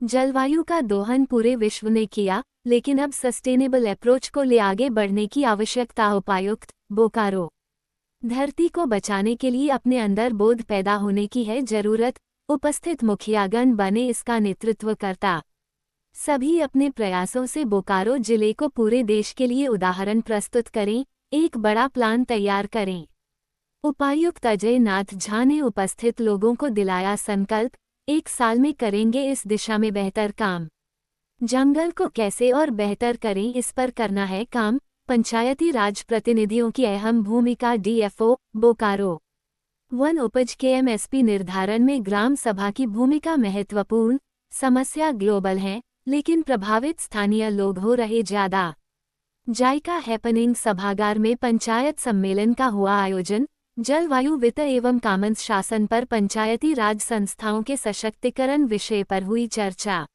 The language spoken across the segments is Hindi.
जलवायु का दोहन पूरे विश्व ने किया, लेकिन अब सस्टेनेबल अप्रोच को ले आगे बढ़ने की आवश्यकता। उपायुक्त, बोकारो। धरती को बचाने के लिए अपने अंदर बोध पैदा होने की है जरूरत। उपस्थित मुखियागण बने इसका नेतृत्व करता। सभी अपने प्रयासों से बोकारो जिले को पूरे देश के लिए उदाहरण प्रस्तुत करें, एक बड़ा प्लान तैयार करें। उपायुक्त अजय नाथ झा ने उपस्थित लोगों को दिलाया संकल्प, 1 साल में करेंगे इस दिशा में बेहतर काम। जंगल को कैसे और बेहतर करें, इस पर करना है काम। पंचायती राज प्रतिनिधियों की अहम भूमिका। डीएफओ, बोकारो। वन उपज के एमएसपी निर्धारण में ग्राम सभा की भूमिका महत्वपूर्ण। समस्या ग्लोबल है, लेकिन प्रभावित स्थानीय लोग हो रहे ज्यादा। जायका हैपनिंग सभागार में पंचायत सम्मेलन का हुआ आयोजन। जलवायु वित्त एवं कामन्स शासन पर पंचायती राज संस्थाओं के सशक्तिकरण विषय पर हुई चर्चा।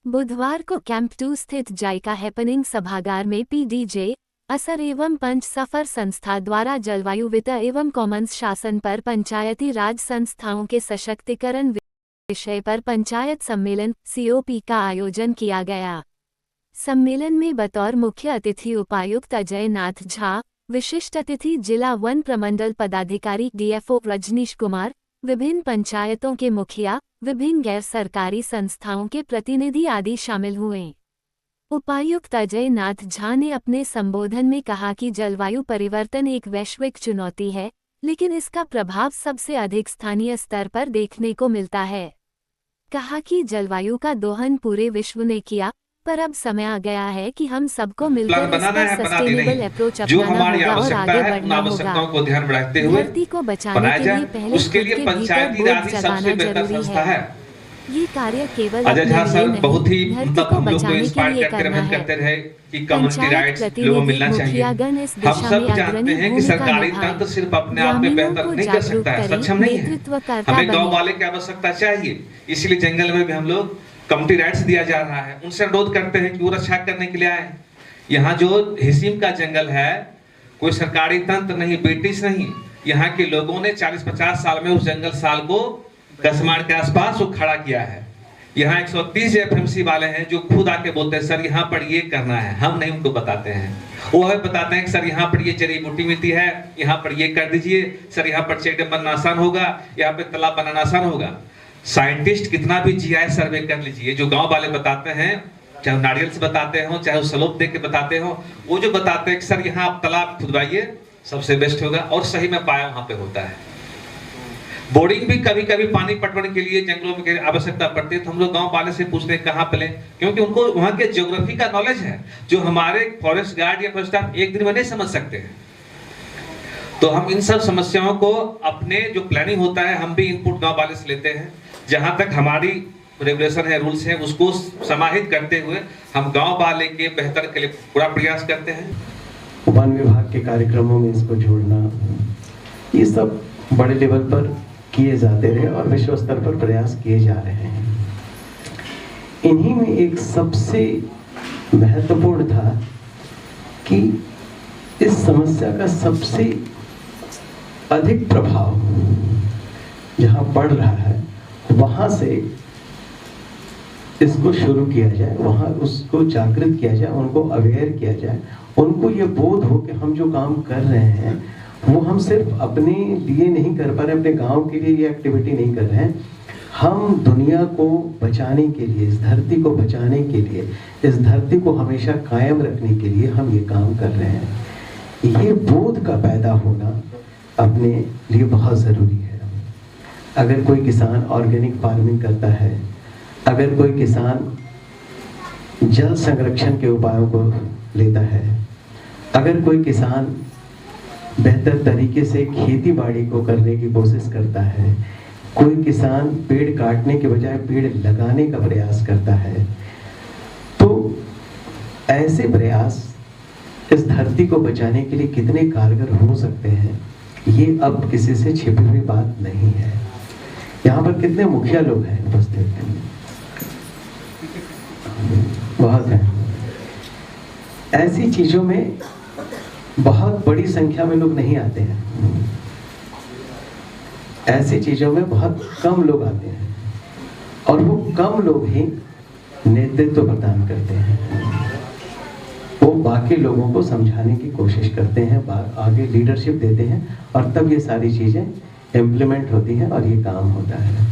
बुधवार को कैंप 2 स्थित जायका हैपनिंग सभागार में पीडीजे, असर एवं पंच सफर संस्था द्वारा जलवायु वित्त एवं कॉमन्स शासन पर पंचायती राज संस्थाओं के सशक्तिकरण विषय पर पंचायत सम्मेलन सीओपी का आयोजन किया गया। सम्मेलन में बतौर मुख्य अतिथि उपायुक्त अजय नाथ झा, विशिष्ट अतिथि जिला वन प्रमंडल पदाधिकारी डीएफओ रजनीश कुमार, विभिन्न पंचायतों के मुखिया, विभिन्न गैर सरकारी संस्थाओं के प्रतिनिधि आदि शामिल हुए। उपायुक्त अजय नाथ झा ने अपने संबोधन में कहा कि जलवायु परिवर्तन एक वैश्विक चुनौती है, लेकिन इसका प्रभाव सबसे अधिक स्थानीय स्तर पर देखने को मिलता है। कहा कि जलवायु का दोहन पूरे विश्व ने किया, पर अब समय आ गया है कि हम सबको मिलकर इस पर सस्टेनेबल अप्रोच अपनाना होगा और आगे बढ़ना होगा। धरती को बचाने के लिए पहले खुद के भीतर बोध जगाना जरूरी है। ये कार्य केवल अपने लिए नहीं, धरती को बचाने के लिए करना है। पंचायत प्रतिनिधि मुखियागण इस दिशा में अग्रणी भूमिका निभाएं। ग्रामीणों को जागरूक करें, नेतृत्वकर्ता बनें। गांव वाले की आवश्यकता चाहिए, इसलिए जंगल में भी हम लोग कम्युनिटी राइट्स दिया जा रहा है। उनसे अनुरोध करते हैं कि वो रक्षा करने के लिए आए। यहाँ जो हिसिम का जंगल है, कोई सरकारी तंत्र नहीं, ब्रिटिश नहीं, यहाँ के लोगों ने 40-50 साल में उस जंगल साल को कसमाड़ के आसपास वो खड़ा किया है। यहाँ 130 एफएमसी वाले हैं जो खुद आके बोलते हैं सर यहाँ पर ये करना है, हम नहीं उनको बताते हैं। वो हमें बताते हैं कि सर यहाँ पर ये जड़ी बूटी मिलती है, यहाँ पर ये कर दीजिए, सर यहाँ पर चेक डैम बनना आसान होगा, यहाँ पे तालाब बनाना आसान होगा। साइंटिस्ट कितना भी जीआईएस सर्वे कर लीजिए, जो गांव वाले बताते हैं, चाहे नारियल से बताते हो, चाहे स्लोप देख के बताते हो, वो जो बताते हैं कि सर यहाँ आप तालाब खुदवाइए, सबसे बेस्ट होगा। और सही में पाया वहां पे होता है। बोर्डिंग भी कभी कभी पानी पटवन के लिए जंगलों में आवश्यकता पड़ती है, तो हम लोग गांव वाले से पूछते हैं कहाँ पे लें, क्योंकि उनको वहां के ज्योग्राफी का नॉलेज है, जो हमारे फॉरेस्ट गार्ड या फॉरेस्ट स्टाफ एक दिन में नहीं समझ सकते हैं। तो हम इन सब समस्याओं को अपने जो प्लानिंग होता है, हम भी इनपुट गांव वाले से लेते हैं। जहां तक हमारी रेगुलेशन है, रूल्स है, उसको समाहित करते हुए हम गांव वाले के बेहतर के लिए पूरा प्रयास करते हैं। वन विभाग के कार्यक्रमों में इसको जोड़ना, ये सब बड़े लेवल पर किए जाते रहे और विश्व स्तर पर प्रयास किए जा रहे हैं। इन्हीं में एक सबसे महत्वपूर्ण था कि इस समस्या का सबसे अधिक प्रभाव जहां पड़ रहा है, वहां से इसको शुरू किया जाए, वहां उसको जागृत किया जाए, उनको अवेयर किया जाए, उनको ये बोध हो कि हम जो काम कर रहे हैं वो हम सिर्फ अपने लिए नहीं कर पा रहे, अपने गांव के लिए ये एक्टिविटी नहीं कर रहे हैं, हम दुनिया को बचाने के लिए, इस धरती को बचाने के लिए, इस धरती को हमेशा कायम रखने के लिए हम ये काम कर रहे हैं। ये बोध का पैदा होना अपने लिए बहुत ज़रूरी है। अगर कोई किसान ऑर्गेनिक फार्मिंग करता है, अगर कोई किसान जल संरक्षण के उपायों को लेता है, अगर कोई किसान बेहतर तरीके से खेती बाड़ी को करने की कोशिश करता है, कोई किसान पेड़ काटने के बजाय पेड़ लगाने का प्रयास करता है, तो ऐसे प्रयास इस धरती को बचाने के लिए कितने कारगर हो सकते हैं, ये अब किसी से छिपी हुई बात नहीं है। यहाँ पर कितने मुखिया लोग हैं उपस्थित, बहुत हैं। ऐसी चीजों में बहुत बड़ी संख्या में लोग नहीं आते हैं, ऐसी चीजों में बहुत कम लोग आते हैं, और वो कम लोग ही नेतृत्व प्रदान करते हैं, वो बाकी लोगों को समझाने की कोशिश करते हैं, आगे लीडरशिप देते हैं, और तब ये सारी चीज़ें इम्प्लीमेंट होती हैं और ये काम होता है।